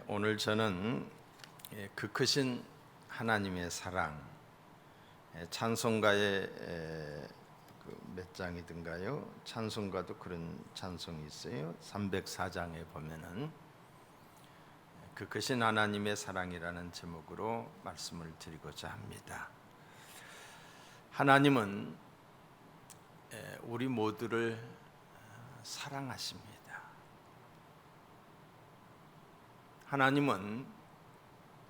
오늘 저는 그 크신 하나님의 사랑, 찬송가의 몇 장이든가요? 찬송가도 그런 찬송이 있어요. 304장에 보면은 그 크신 하나님의 사랑이라는 제목으로 말씀을 드리고자 합니다. 하나님은 우리 모두를 사랑하십니다. 하나님은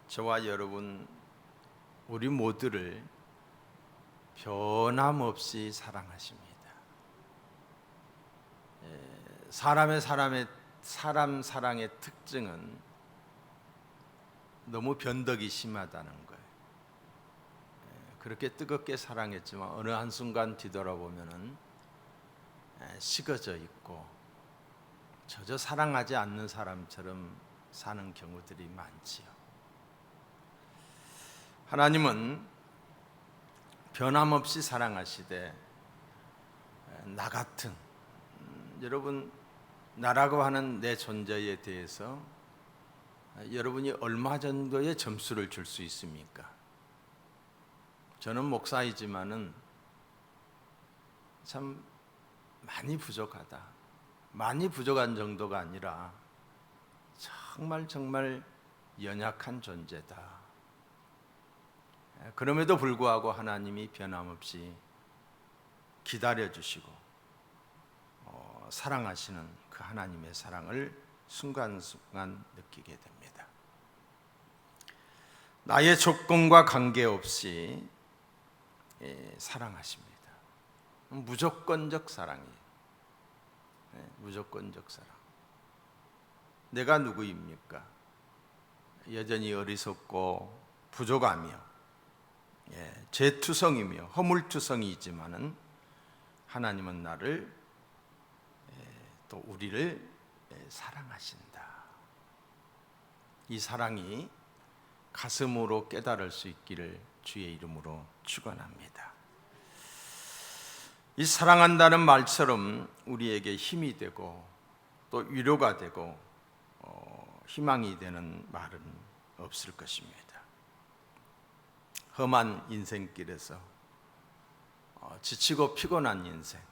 저와 여러분 우리 모두를 변함없이 사랑하십니다. 사람 사랑의 특징은 너무 변덕이 심하다는 거예요. 그렇게 뜨겁게 사랑했지만 어느 한순간 뒤돌아보면은 식어져 있고 저저 사랑하지 않는 사람처럼 사는 경우들이 많지요. 하나님은 변함없이 사랑하시되 나 같은 여러분 나라고 하는 내 존재에 대해서 여러분이 얼마 정도의 점수를 줄 수 있습니까? 저는 목사이지만은 참 많이 부족하다. 많이 부족한 정도가 아니라 정말 연약한 존재다. 그럼에도 불구하고 하나님이 변함없이 기다려주시고 사랑하시는 그 하나님의 사랑을 순간순간 느끼게 됩니다. 나의 조건과 관계없이 사랑하십니다. 무조건적 사랑이에요. 무조건적 사랑. 내가 누구입니까? 여전히 어리석고 부족하며 죄투성이며 허물투성이지만은 하나님은 나를 또 우리를 사랑하신다. 이 사랑이 가슴으로 깨달을 수 있기를 주의 이름으로 축원합니다. 이 사랑한다는 말처럼 우리에게 힘이 되고 또 위로가 되고 희망이 되는 말은 없을 것입니다. 험한 인생길에서 지치고 피곤한 인생,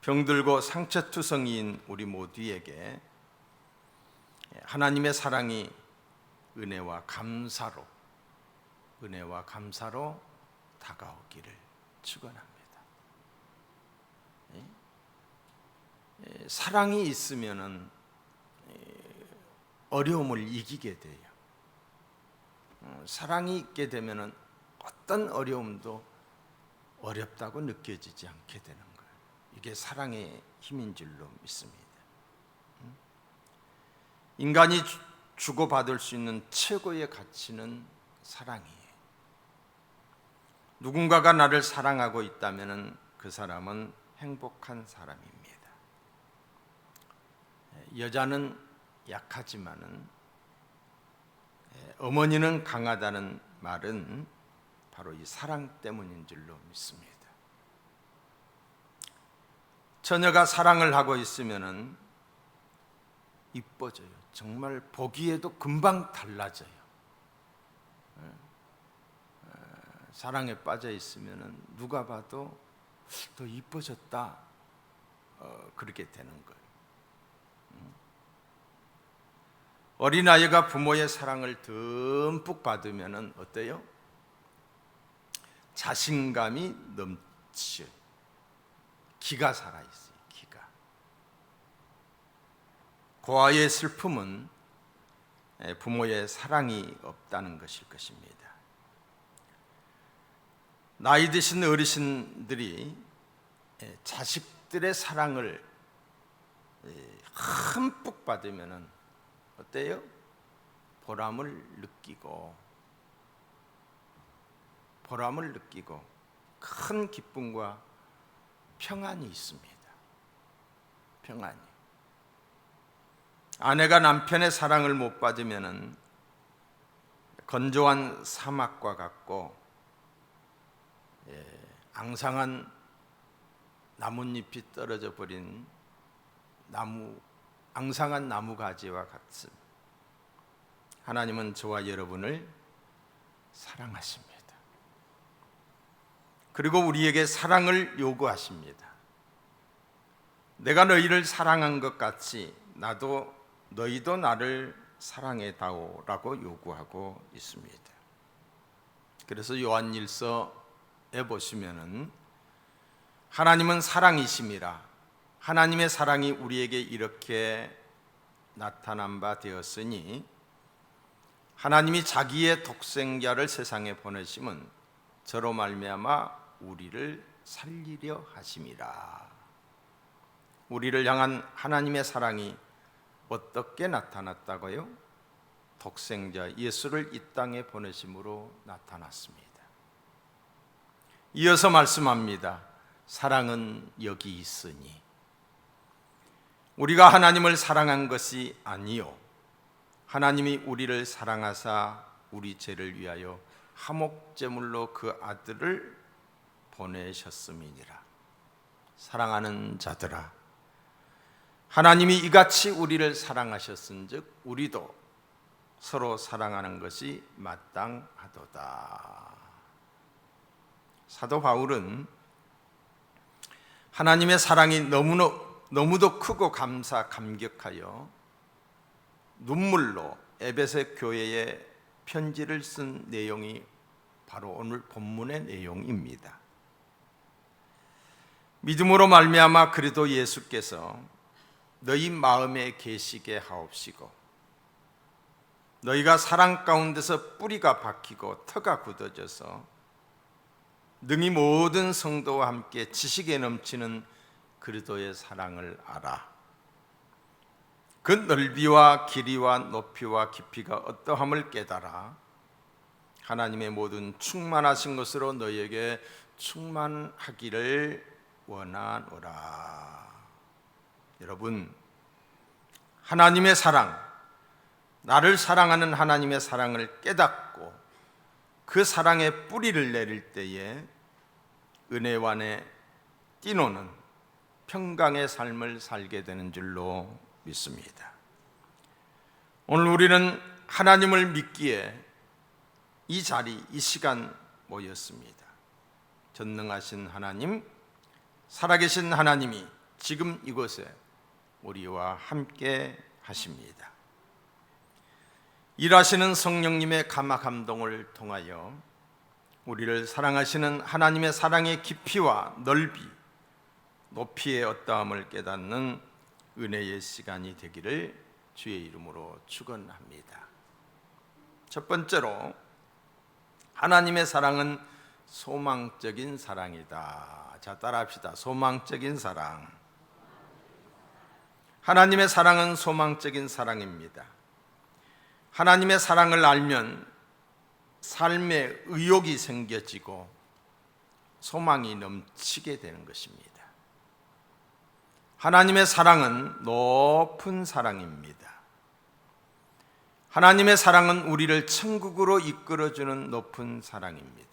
병들고 상처투성이인 우리 모두에게 하나님의 사랑이 은혜와 감사로 다가오기를 축원합니다. 사랑이 있으면은 어려움을 이기게 돼요. 사랑이 있게 되면은 어떤 어려움도 어렵다고 느껴지지 않게 되는 거예요. 이게 사랑의 힘인 줄로 믿습니다. 인간이 주고받을 수 있는 최고의 가치는 사랑이에요. 누군가가 나를 사랑하고 있다면은 그 사람은 행복한 사람입니다. 여자는 약하지만은 어머니는 강하다는 말은 바로 이 사랑 때문인 줄로 믿습니다. 처녀가 사랑을 하고 있으면은 이뻐져요. 정말 보기에도 금방 달라져요. 사랑에 빠져 있으면은 누가 봐도 더 이뻐졌다. 그렇게 되는 거예요. 어린아이가 부모의 사랑을 듬뿍 받으면 어때요? 자신감이 넘치요. 기가 살아있어요. 기가. 고아의 슬픔은 부모의 사랑이 없다는 것일 것입니다. 나이 드신 어르신들이 자식들의 사랑을 흠뻑 받으면 어때요? 보람을 느끼고 큰 기쁨과 평안이 있습니다. 평안이. 아내가 남편의 사랑을 못 받으면 건조한 사막과 같고 앙상한 나뭇잎이 떨어져 버린 나무 앙상한 나무가지와 같습니다. 하나님은 저와 여러분을 사랑하십니다. 그리고 우리에게 사랑을 요구하십니다. 내가 너희를 사랑한 것 같이 너희도 나를 사랑해다오라고 요구하고 있습니다. 그래서 요한일서에 보시면은 하나님은 사랑이심이라, 하나님의 사랑이 우리에게 이렇게 나타난 바 되었으니 하나님이 자기의 독생자를 세상에 보내심은 저로 말미암아 우리를 살리려 하심이라. 우리를 향한 하나님의 사랑이 어떻게 나타났다고요? 독생자 예수를 이 땅에 보내심으로 나타났습니다. 이어서 말씀합니다. 사랑은 여기 있으니. 우리가 하나님을 사랑한 것이 아니요 하나님이 우리를 사랑하사 우리 죄를 위하여 화목제물로 그 아들을 보내셨음이니라. 사랑하는 자들아, 하나님이 이같이 우리를 사랑하셨은즉 우리도 서로 사랑하는 것이 마땅하도다. 사도 바울은 하나님의 사랑이 너무도 크고 감격하여 눈물로 에베소 교회에 편지를 쓴 내용이 바로 오늘 본문의 내용입니다. 믿음으로 말미암아 그리스도 예수께서 너희 마음에 계시게 하옵시고 너희가 사랑 가운데서 뿌리가 박히고 터가 굳어져서 능히 모든 성도와 함께 지식에 넘치는 그리스도의 사랑을 알아. 그 넓이와 길이와 높이와 깊이가 어떠함을 깨달아 하나님의 모든 충만하신 것으로 너희에게 충만하기를 원하노라. 여러분, 하나님의 사랑, 나를 사랑하는 하나님의 사랑을 깨닫고 그 사랑의 뿌리를 내릴 때에 은혜완에 뛰노는 평강의 삶을 살게 되는 줄로 믿습니다. 오늘 우리는 하나님을 믿기에 이 자리, 이 시간 모였습니다. 전능하신 하나님, 살아계신 하나님이 지금 이곳에 우리와 함께 하십니다. 일하시는 성령님의 감화 감동을 통하여 우리를 사랑하시는 하나님의 사랑의 깊이와 넓이, 높이의 어떠함을 깨닫는 은혜의 시간이 되기를 주의 이름으로 축원합니다. 첫 번째로, 하나님의 사랑은 소망적인 사랑이다. 자, 따라합시다. 소망적인 사랑. 하나님의 사랑은 소망적인 사랑입니다. 하나님의 사랑을 알면 삶에 의욕이 생겨지고 소망이 넘치게 되는 것입니다. 하나님의 사랑은 높은 사랑입니다. 하나님의 사랑은 우리를 천국으로 이끌어주는 높은 사랑입니다.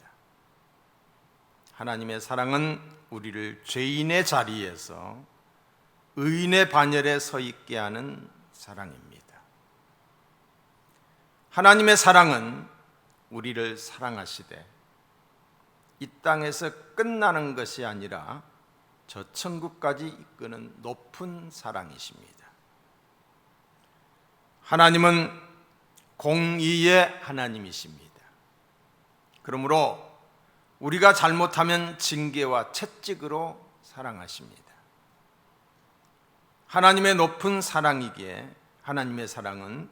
하나님의 사랑은 우리를 죄인의 자리에서 의인의 반열에 서 있게 하는 사랑입니다. 하나님의 사랑은 우리를 사랑하시되 이 땅에서 끝나는 것이 아니라 저 천국까지 이끄는 높은 사랑이십니다. 하나님은 공의의 하나님이십니다. 그러므로 우리가 잘못하면 징계와 채찍으로 사랑하십니다. 하나님의 높은 사랑이기에 하나님의 사랑은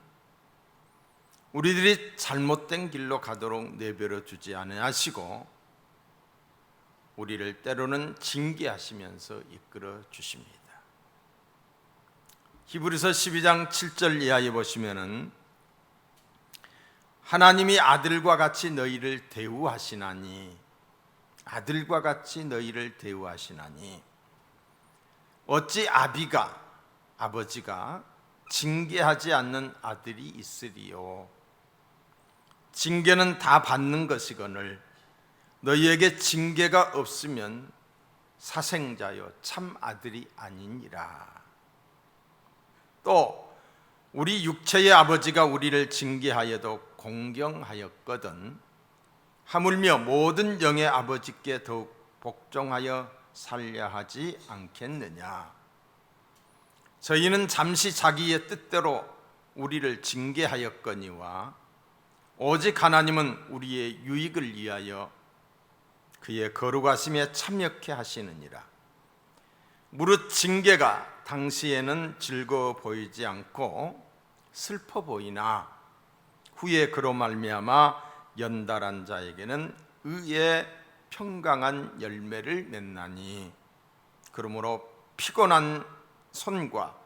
우리들이 잘못된 길로 가도록 내버려 두지 아니하시고 우리를 때로는 징계하시면서 이끌어 주십니다. 히브리서 12장 7절 이하에 보시면은 하나님이 아들과 같이 너희를 대우하시나니, 아들과 같이 너희를 대우하시나니 어찌 아버지가 징계하지 않는 아들이 있으리요. 징계는 다 받는 것이거늘 너희에게 징계가 없으면 사생자요 참 아들이 아니니라. 또 우리 육체의 아버지가 우리를 징계하여도 공경하였거든 하물며 모든 영의 아버지께 더욱 복종하여 살려 하지 않겠느냐. 저희는 잠시 자기의 뜻대로 우리를 징계하였거니와 오직 하나님은 우리의 유익을 위하여 그의 거룩하심에 참여케 하시느니라. 무릇 징계가 당시에는 즐거워 보이지 않고 슬퍼 보이나 후에 그로 말미암아 연달한 자에게는 의의 평강한 열매를 맺나니 그러므로 피곤한 손과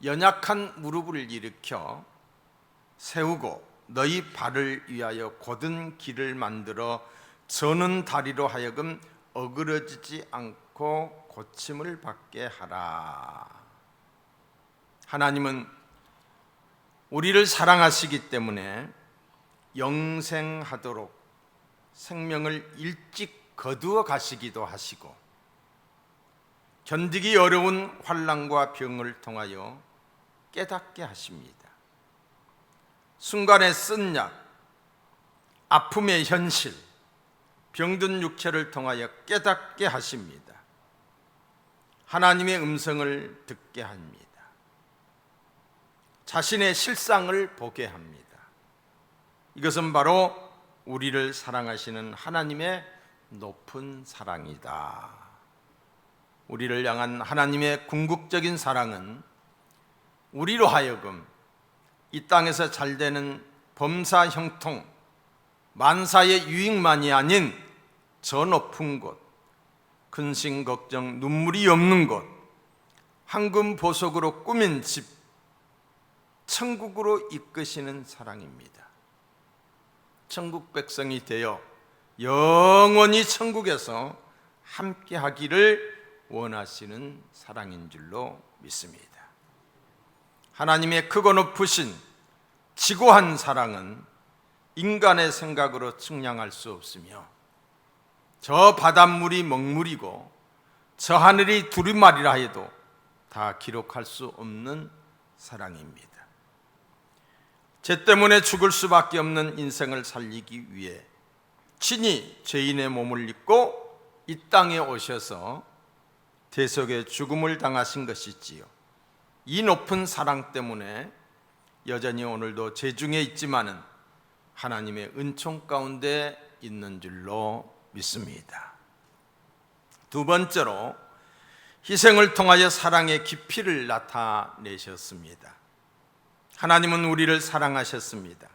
연약한 무릎을 일으켜 세우고 너희 발을 위하여 곧은 길을 만들어 저는 다리로 하여금 어그러지지 않고 고침을 받게 하라. 하나님은 우리를 사랑하시기 때문에 영생하도록 생명을 일찍 거두어 가시기도 하시고 견디기 어려운 환난과 병을 통하여 깨닫게 하십니다. 순간의 쓴 약, 아픔의 현실, 병든 육체를 통하여 깨닫게 하십니다. 하나님의 음성을 듣게 합니다. 자신의 실상을 보게 합니다. 이것은 바로 우리를 사랑하시는 하나님의 높은 사랑이다. 우리를 향한 하나님의 궁극적인 사랑은 우리로 하여금 이 땅에서 잘되는 범사 형통, 만사의 유익만이 아닌 저 높은 곳, 근심 걱정 눈물이 없는 곳, 황금 보석으로 꾸민 집, 천국으로 이끄시는 사랑입니다. 천국 백성이 되어 영원히 천국에서 함께 하기를 원하시는 사랑인 줄로 믿습니다. 하나님의 크고 높으신 지고한 사랑은 인간의 생각으로 측량할 수 없으며 저 바닷물이 먹물이고 저 하늘이 두루마리라 해도 다 기록할 수 없는 사랑입니다. 죄 때문에 죽을 수밖에 없는 인생을 살리기 위해 친히 죄인의 몸을 입고 이 땅에 오셔서 대속의 죽음을 당하신 것이지요. 이 높은 사랑 때문에 여전히 오늘도 죄 중에 있지만은 하나님의 은총 가운데 있는 줄로 믿습니다. 두 번째로 희생을 통하여 사랑의 깊이를 나타내셨습니다. 하나님은 우리를 사랑하셨습니다.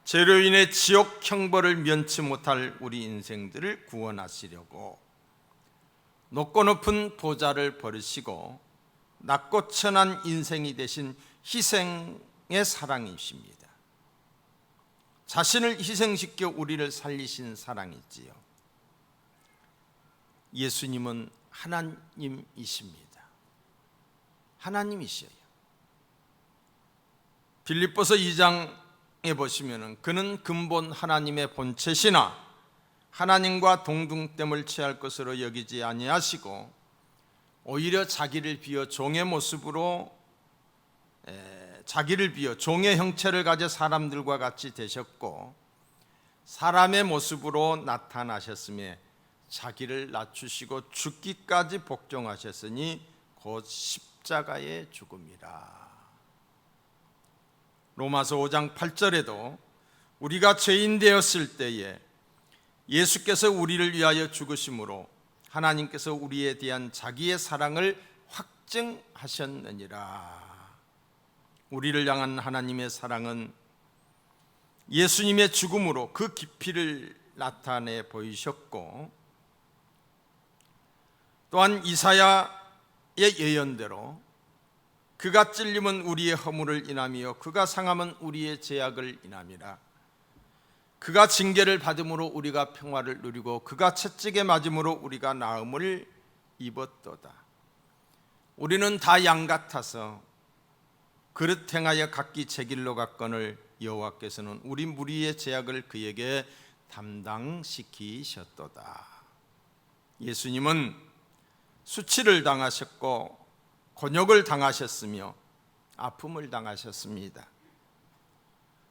죄로 인해 지옥 형벌을 면치 못할 우리 인생들을 구원하시려고 높고 높은 보좌를 버리시고 낮고 천한 인생이 되신 희생의 사랑이십니다. 자신을 희생시켜 우리를 살리신 사랑이지요. 예수님은 하나님이십니다. 하나님이셔요. 빌립보서 2장에 보시면 그는 근본 하나님의 본체시나 하나님과 동등됨을 취할 것으로 여기지 아니하시고 오히려 자기를 비워 종의 모습으로 자기를 비워 종의 형체를 가져 사람들과 같이 되셨고 사람의 모습으로 나타나셨으며 자기를 낮추시고 죽기까지 복종하셨으니 곧 십자가의 죽음이라. 로마서 5장 8절에도 우리가 죄인 되었을 때에 예수께서 우리를 위하여 죽으심으로 하나님께서 우리에 대한 자기의 사랑을 확증하셨느니라. 우리를 향한 하나님의 사랑은 예수님의 죽음으로 그 깊이를 나타내 보이셨고 또한 이사야의 예언대로 그가 찔림은 우리의 허물을 인하며 그가 상함은 우리의 죄악을 인함이라. 그가 징계를 받음으로 우리가 평화를 누리고 그가 채찍에 맞음으로 우리가 나음을 입었도다. 우리는 다 양 같아서 그릇 행하여 각기 제 길로 갔거늘 여호와께서는 우리 무리의 죄악을 그에게 담당시키셨도다. 예수님은 수치를 당하셨고 곤욕을 당하셨으며 아픔을 당하셨습니다.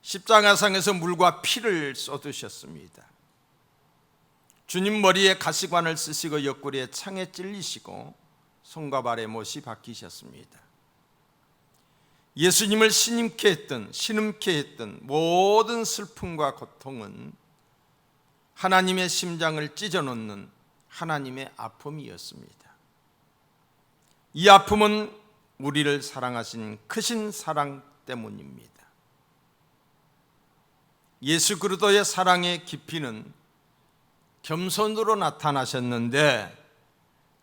십자가상에서 물과 피를 쏟으셨습니다. 주님 머리에 가시관을 쓰시고 옆구리에 창에 찔리시고 손과 발에 못이 박히셨습니다. 예수님을 신음케 했던 모든 슬픔과 고통은 하나님의 심장을 찢어놓는 하나님의 아픔이었습니다. 이 아픔은 우리를 사랑하신 크신 사랑 때문입니다. 예수 그리스도의 사랑의 깊이는 겸손으로 나타나셨는데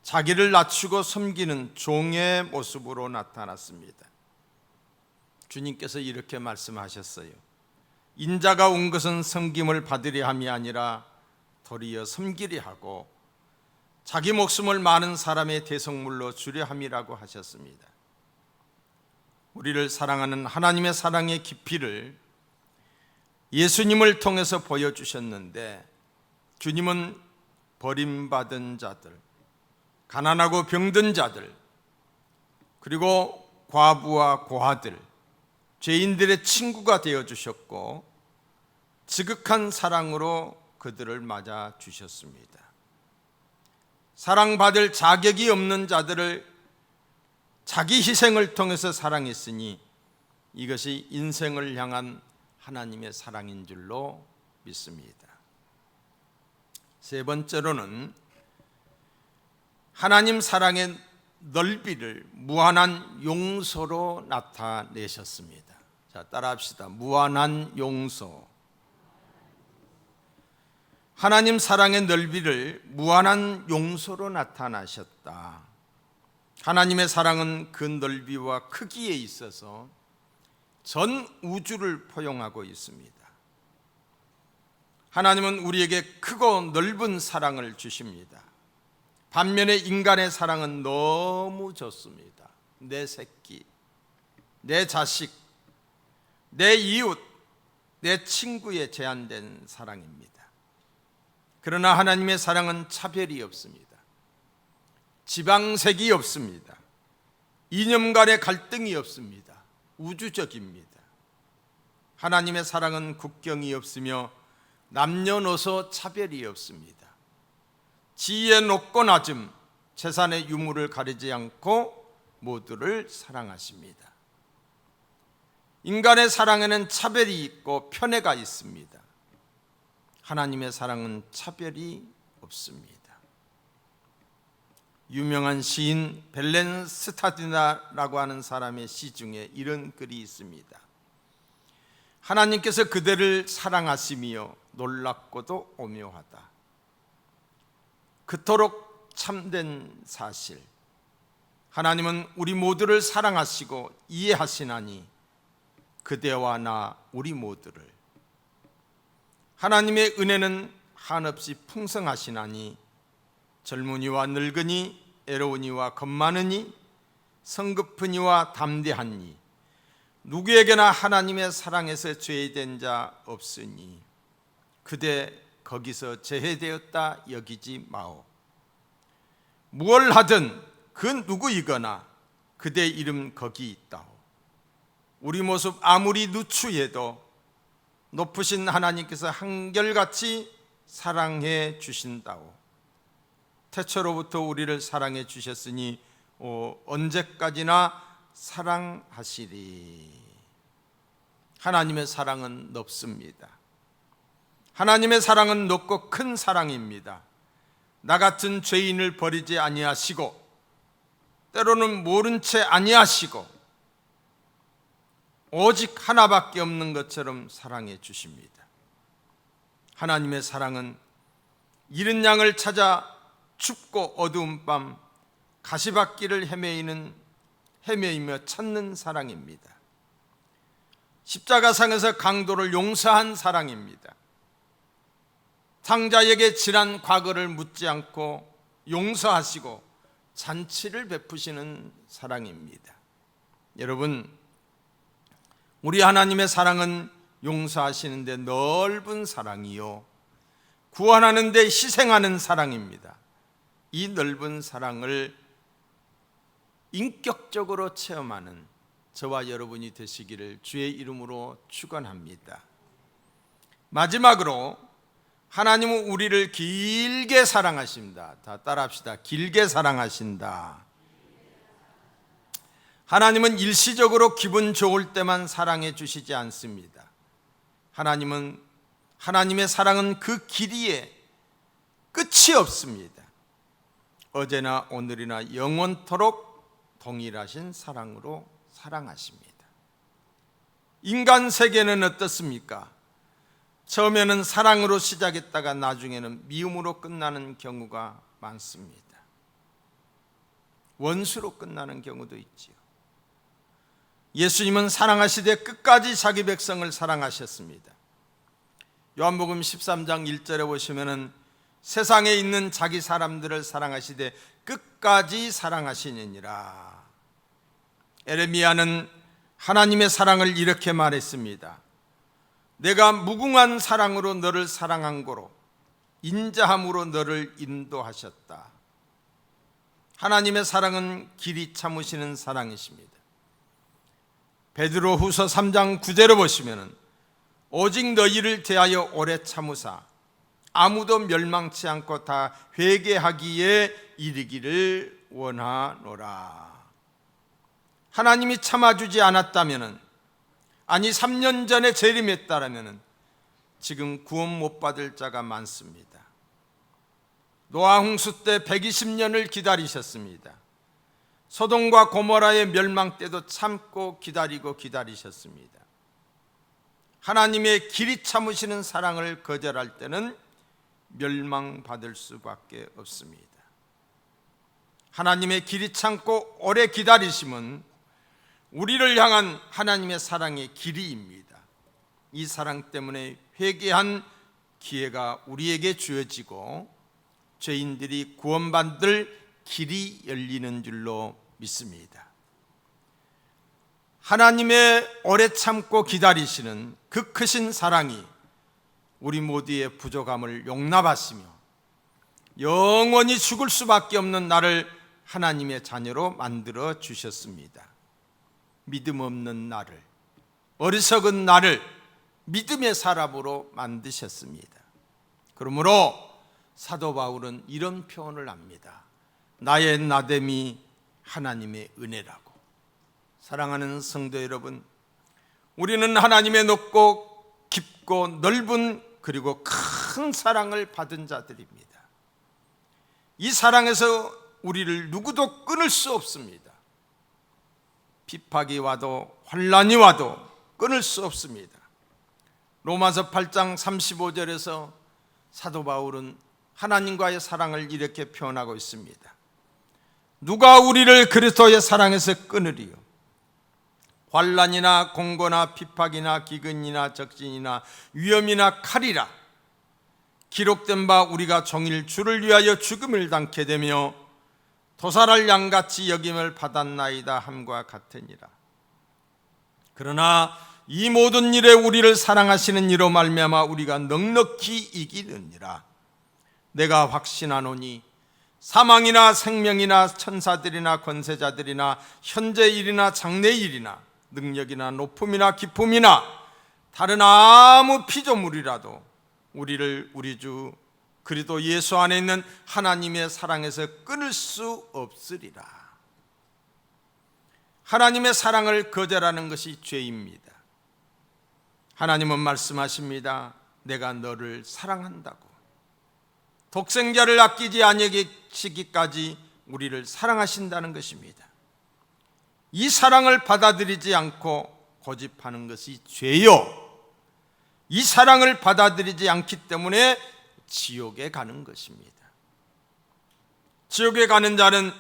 자기를 낮추고 섬기는 종의 모습으로 나타났습니다. 주님께서 이렇게 말씀하셨어요. 인자가 온 것은 섬김을 받으려 함이 아니라 도리어 섬기려 하고 자기 목숨을 많은 사람의 대속물로 주려 함이라고 하셨습니다. 우리를 사랑하는 하나님의 사랑의 깊이를 예수님을 통해서 보여주셨는데, 주님은 버림받은 자들, 가난하고 병든 자들, 그리고 과부와 고아들, 죄인들의 친구가 되어주셨고 지극한 사랑으로 그들을 맞아주셨습니다. 사랑받을 자격이 없는 자들을 자기 희생을 통해서 사랑했으니 이것이 인생을 향한 하나님의 사랑인 줄로 믿습니다. 세 번째로는 하나님 사랑의 넓이를 무한한 용서로 나타내셨습니다. 자, 따라합시다. 무한한 용서. 하나님 사랑의 넓이를 무한한 용서로 나타나셨다. 하나님의 사랑은 그 넓이와 크기에 있어서 전 우주를 포용하고 있습니다. 하나님은 우리에게 크고 넓은 사랑을 주십니다. 반면에 인간의 사랑은 너무 좁습니다. 내 새끼, 내 자식, 내 이웃, 내 친구에 제한된 사랑입니다. 그러나 하나님의 사랑은 차별이 없습니다. 지방색이 없습니다. 이념 간의 갈등이 없습니다. 우주적입니다. 하나님의 사랑은 국경이 없으며 남녀노소 차별이 없습니다. 지위의 높고 낮음, 재산의 유무를 가리지 않고 모두를 사랑하십니다. 인간의 사랑에는 차별이 있고 편애가 있습니다. 하나님의 사랑은 차별이 없습니다. 유명한 시인 벨렌 스타디나라고 하는 사람의 시 중에 이런 글이 있습니다. 하나님께서 그대를 사랑하시며 놀랍고도 오묘하다. 그토록 참된 사실, 하나님은 우리 모두를 사랑하시고 이해하시나니 그대와 나 우리 모두를, 하나님의 은혜는 한없이 풍성하시나니 젊은이와 늙은이, 애로우니와 겁많으니, 성급하니와 담대하니 누구에게나 하나님의 사랑에서 제외된 자 없으니 그대 거기서 제외되었다 여기지 마오. 무얼 하든 그 누구이거나 그대 이름 거기 있다오. 우리 모습 아무리 누추해도 높으신 하나님께서 한결같이 사랑해 주신다오. 태초로부터 우리를 사랑해 주셨으니 언제까지나 사랑하시리. 하나님의 사랑은 높습니다. 하나님의 사랑은 높고 큰 사랑입니다. 나 같은 죄인을 버리지 아니하시고 때로는 모른 채 아니하시고 오직 하나밖에 없는 것처럼 사랑해 주십니다. 하나님의 사랑은 잃은 양을 찾아 춥고 어두운 밤 가시밭길을 헤매이며 찾는 사랑입니다. 십자가상에서 강도를 용서한 사랑입니다. 상자에게 지난 과거를 묻지 않고 용서하시고 잔치를 베푸시는 사랑입니다. 여러분, 우리 하나님의 사랑은 용서하시는 데 넓은 사랑이요 구원하는 데 희생하는 사랑입니다. 이 넓은 사랑을 인격적으로 체험하는 저와 여러분이 되시기를 주의 이름으로 축원합니다. 마지막으로 하나님은 우리를 길게 사랑하십니다. 다 따라합시다. 길게 사랑하신다. 하나님은 일시적으로 기분 좋을 때만 사랑해 주시지 않습니다. 하나님의 사랑은 그 길이에 끝이 없습니다. 어제나 오늘이나 영원토록 동일하신 사랑으로 사랑하십니다. 인간 세계는 어떻습니까? 처음에는 사랑으로 시작했다가 나중에는 미움으로 끝나는 경우가 많습니다. 원수로 끝나는 경우도 있지요. 예수님은 사랑하시되 끝까지 자기 백성을 사랑하셨습니다. 요한복음 13장 1절에 보시면은 세상에 있는 자기 사람들을 사랑하시되 끝까지 사랑하시느니라. 에레미야는 하나님의 사랑을 이렇게 말했습니다. 내가 무궁한 사랑으로 너를 사랑한 고로 인자함으로 너를 인도하셨다. 하나님의 사랑은 길이 참으시는 사랑이십니다. 베드로후서 3장 9절을 보시면은 오직 너희를 대하여 오래 참으사 아무도 멸망치 않고 다 회개하기에 이르기를 원하노라. 하나님이 참아주지 않았다면은, 아니 3년 전에 재림했다라면은 지금 구원 못 받을 자가 많습니다. 노아 홍수 때 120년을 기다리셨습니다. 소돔과 고모라의 멸망 때도 참고 기다리셨습니다. 하나님의 길이 참으시는 사랑을 거절할 때는 멸망받을 수밖에 없습니다. 하나님의 길이 참고 오래 기다리심은 우리를 향한 하나님의 사랑의 길이입니다. 이 사랑 때문에 회개한 기회가 우리에게 주어지고 죄인들이 구원받을 길이 열리는 줄로 믿습니다. 하나님의 오래 참고 기다리시는 그 크신 사랑이 우리 모두의 부족함을 용납하시며 영원히 죽을 수밖에 없는 나를 하나님의 자녀로 만들어 주셨습니다. 믿음 없는 나를, 어리석은 나를 믿음의 사람으로 만드셨습니다. 그러므로 사도 바울은 이런 표현을 합니다. 나의 나됨이 하나님의 은혜라고. 사랑하는 성도 여러분, 우리는 하나님의 높고 깊고 넓은 그리고 큰 사랑을 받은 자들입니다. 이 사랑에서 우리를 누구도 끊을 수 없습니다. 비박이 와도 환난이 와도 끊을 수 없습니다. 로마서 8장 35절에서 사도 바울은 하나님과의 사랑을 이렇게 표현하고 있습니다. 누가 우리를 그리스도의 사랑에서 끊으리요? 환난이나 공고나 비박이나 기근이나 적진이나 위험이나 칼이라. 기록된 바 우리가 종일 주를 위하여 죽음을 당케 되며 도살할 양같이 여김을 받았나이다 함과 같으니라. 그러나 이 모든 일에 우리를 사랑하시는 이로 말미암아 우리가 넉넉히 이기느니라. 내가 확신하노니 사망이나 생명이나 천사들이나 권세자들이나 현재 일이나 장래 일이나 능력이나 높음이나 기쁨이나 다른 아무 피조물이라도 우리를 우리 주 그리스도 예수 안에 있는 하나님의 사랑에서 끊을 수 없으리라. 하나님의 사랑을 거절하는 것이 죄입니다. 하나님은 말씀하십니다. 내가 너를 사랑한다고. 독생자를 아끼지 아니하시기까지 우리를 사랑하신다는 것입니다. 이 사랑을 받아들이지 않고 고집하는 것이 죄요. 이 사랑을 받아들이지 않기 때문에 지옥에 가는 것입니다. 지옥에 가는 자는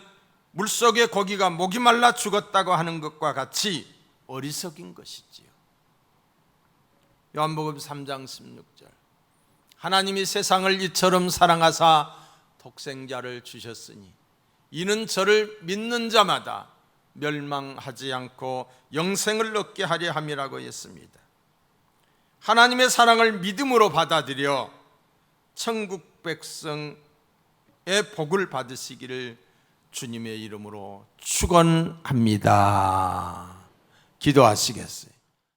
물속의 고기가 목이 말라 죽었다고 하는 것과 같이 어리석인 것이지요. 요한복음 3장 16절 하나님이 세상을 이처럼 사랑하사 독생자를 주셨으니 이는 저를 믿는 자마다 멸망하지 않고 영생을 얻게 하려 함이라고 했습니다. 하나님의 사랑을 믿음으로 받아들여 천국 백성의 복을 받으시기를 주님의 이름으로 축원합니다. 기도하시겠어요?